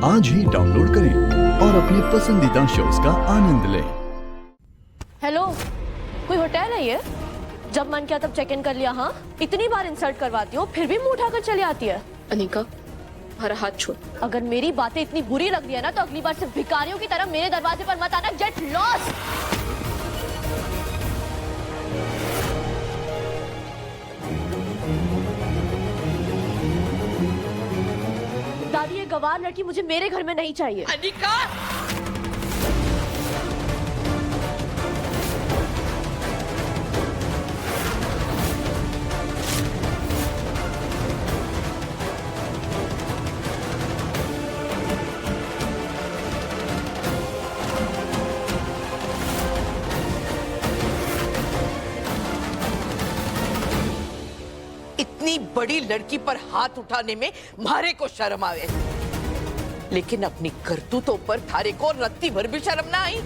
आज ही डाउनलोड करें और अपने पसंदीदा शोज का आनंद लें। हेलो, कोई होटल है ये? जब मन किया तब चेक इन कर लिया। हाँ, इतनी बार इंसल्ट करवाती हो फिर भी मुंह उठाकर चली आती है। अनिका, हमारा हाथ छोड़। अगर मेरी बातें इतनी बुरी लग रही है ना तो अगली बार से भिखारियों की तरह मेरे दरवाजे पर मत आना। Get lost. दादी, ये गवार लड़की मुझे मेरे घर में नहीं चाहिए। अनिका! इतनी बड़ी लड़की पर हाथ उठाने में मारे को शर्म आवे, लेकिन अपनी करतूतों पर थारे को रत्ती भर भी शर्म ना आई।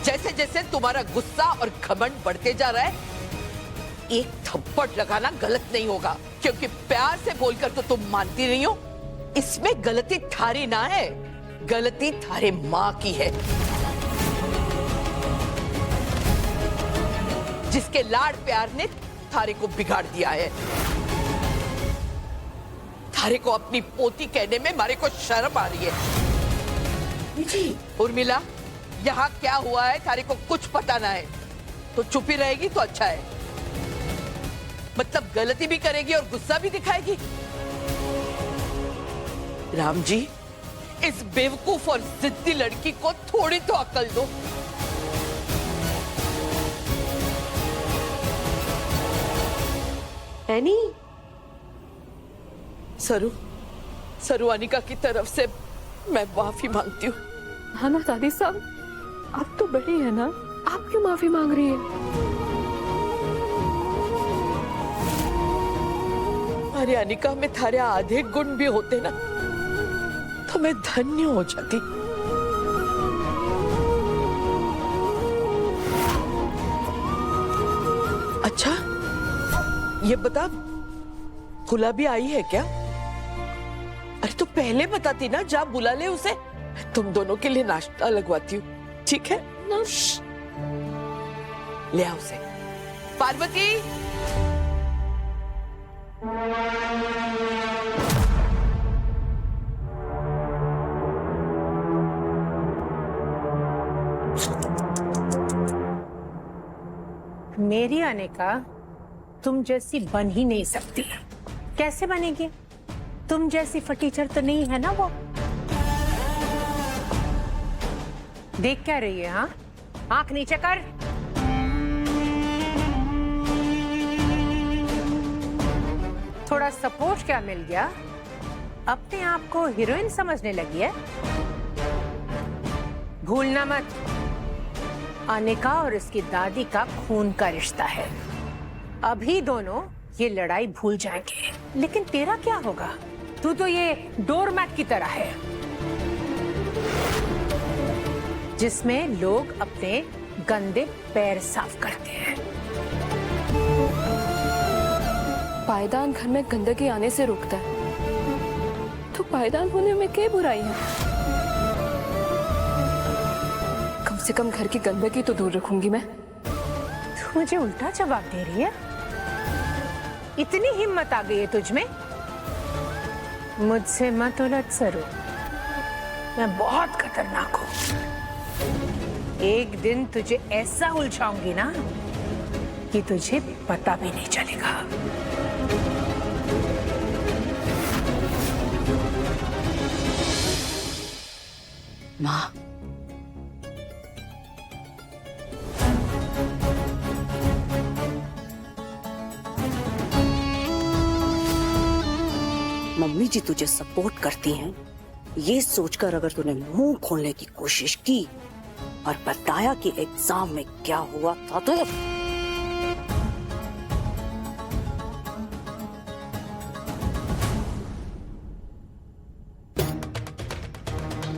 जैसे जैसे तुम्हारा गुस्सा और घमंड बढ़ते जा रहा है, एक थप्पड़ लगाना गलत नहीं होगा, क्योंकि प्यार से बोलकर तो तुम मानती नहीं हो। इसमें गलती थारी ना है, गलती थारे माँ की है, जिसके लाड प्यार ने थारे को बिगाड़ दिया है। थारे को अपनी पोती कहने में मारे को शर्म आ रही है। जी उर्मिला, यहाँ क्या हुआ है थारे को कुछ पता ना है तो चुप ही रहेगी तो अच्छा है। मतलब गलती भी करेगी और गुस्सा भी दिखाएगी। राम जी, इस बेवकूफ और जिद्दी लड़की को थोड़ी तो अक्ल दो। एनी, सरू अनिका की तरफ से मैं माफी मांगती हूँ। हाँ ना दादी साहब, आप तो बड़ी है ना, आप क्यों माफी मांग रही है? अरे अनिका, में थारे आधे गुण भी होते ना तो मैं धन्य हो जाती। अच्छा ये बता, गुलाबी आई है क्या? अरे तो पहले बताती ना, जा बुला ले उसे। तुम दोनों के लिए नाश्ता लगवाती हूँ, ठीक है? ले आओ उसे। पार्वती, मेरी अनिका तुम जैसी बन ही नहीं सकती। कैसे बनेगी? तुम जैसी फटीचर तो नहीं है ना वो। देख क्या रही है? हाँ, आंख नीचे कर। थोड़ा सपोर्ट क्या मिल गया? अपने आप को हीरोइन समझने लगी है। भूलना मत, अनिका और इसकी दादी का खून का रिश्ता है। अभी दोनों ये लड़ाई भूल जाएंगे, लेकिन तेरा क्या होगा? तू तो ये डोरमैट की तरह है, जिसमें लोग अपने गंदे पैर साफ करते हैं। पायदान घर में गंदगी आने से रोकता है, तो पायदान होने में क्या बुराई है? कम से कम घर की गंदगी तो दूर रखूंगी मैं। तू मुझे उल्टा जवाब दे रही है? इतनी हिम्मत आ गई है तुझ में? मुझसे मत उलझ सरू, मैं बहुत खतरनाक हूं। एक दिन तुझे ऐसा उलझाऊंगी ना कि तुझे पता भी नहीं चलेगा। माँ, मम्मी जी तुझे सपोर्ट करती हैं, ये सोचकर अगर तूने मुंह खोलने की कोशिश की और बताया कि एग्जाम में क्या हुआ था तो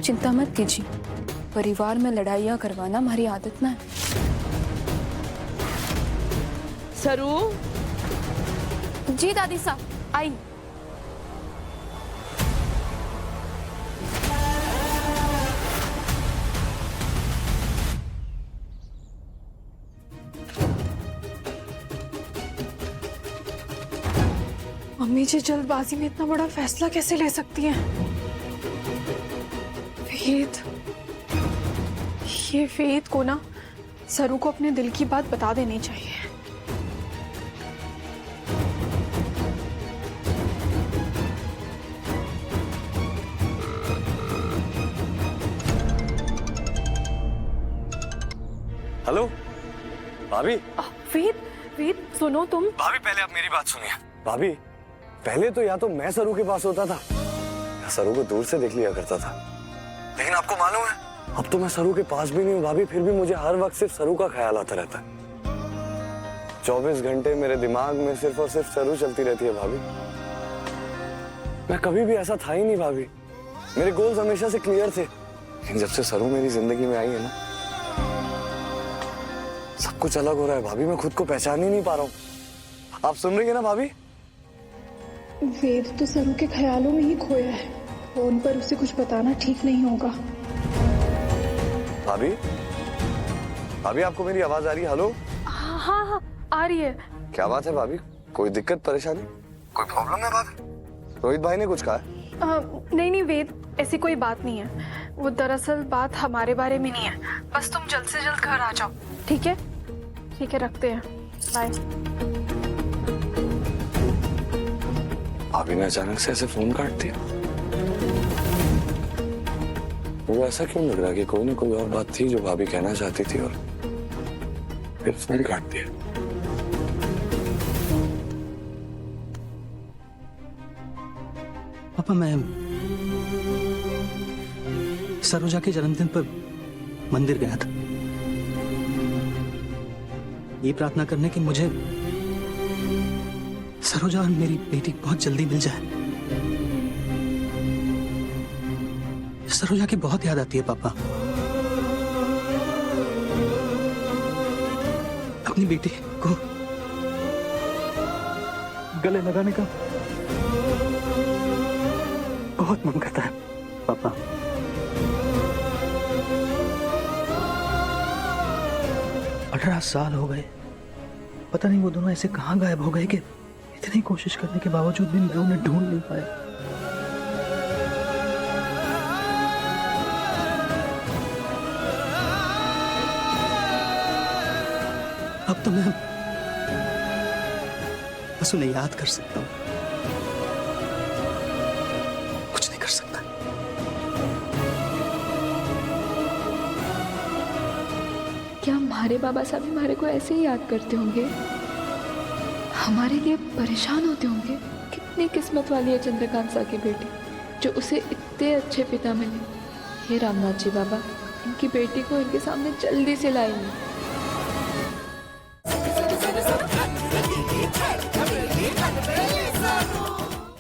चिंता मत कीजिए, परिवार में लड़ाइयाँ करवाना हमारी आदत में है। सरू, जी दादी साहब, आई। मम्मी जी जल्दबाजी में इतना बड़ा फैसला कैसे ले सकती हैं? वेद, ये वेद को ना सरू को अपने दिल की बात बता देनी चाहिए। हेलो भाभी। वेद, वेद सुनो तुम। भाभी पहले आप मेरी बात सुनिए। भाभी पहले तो या तो मैं सरू के पास होता था या सरू को दूर से देख लिया करता था, लेकिन आपको मालूम है अब तो मैं सरू के पास भी नहीं हूँ भाभी, फिर भी मुझे हर वक्त सिर्फ सरू का ख्याल आता रहता है। 24 घंटे मेरे दिमाग में सिर्फ और सिर्फ सरू चलती रहती है भाभी। मैं कभी भी ऐसा था ही नहीं भाभी, मेरे गोल्स हमेशा से क्लियर थे, लेकिन जब से सरू मेरी जिंदगी में आई है ना, सब कुछ अलग हो रहा है भाभी। मैं खुद को पहचान ही नहीं पा रहा हूँ। आप सुन रही है ना भाभी? वेद तो सरू के ख्यालों में ही खोया है, फोन पर उसे कुछ बताना ठीक नहीं होगा। भाभी, भाभी आपको मेरी आवाज आ रही है? हेलो। हाँ हाँ आ रही है। क्या बात है भाभी, कोई दिक्कत परेशानी, कोई प्रॉब्लम है भाभी? रोहित भाई ने कुछ कहा है? नहीं नहीं वेद, ऐसी कोई बात नहीं है। वो दरअसल बात हमारे बारे में नहीं है, बस तुम जल्द से जल्द घर आ जाओ। ठीक है? ठीक है, रखते हैं, बाय। भाभी ने अचानक से ऐसे फोन काट दिया। वो ऐसा क्यों लग रहा कि कोई ना कोई और बात थी जो भाभी कहना चाहती थी और फिर फोन काट दिया। पापा मैं सरोजा के जन्मदिन पर मंदिर गया था ये प्रार्थना करने की मुझे सरोजा और मेरी बेटी बहुत जल्दी मिल जाए। सरोजा की बहुत याद आती है पापा। अपनी बेटी को गले लगाने का बहुत मन करता है पापा। अठारह साल हो गए, पता नहीं वो दोनों ऐसे कहां गायब हो गए कि इतनी कोशिश करने के बावजूद भी मैं उन्हें ढूंढ नहीं पाया। अब तो मैं बस उन्हें याद कर सकता हूं, कुछ नहीं कर सकता। क्या हमारे बाबा साहब हमारे को ऐसे ही याद करते होंगे, हमारे लिए परेशान होते होंगे? कितनी किस्मत वाली है चंद्रकांत सा की बेटी जो उसे इतने अच्छे पिता मिले। हे रामनाथ जी बाबा, इनकी बेटी को इनके सामने जल्दी से लाइए।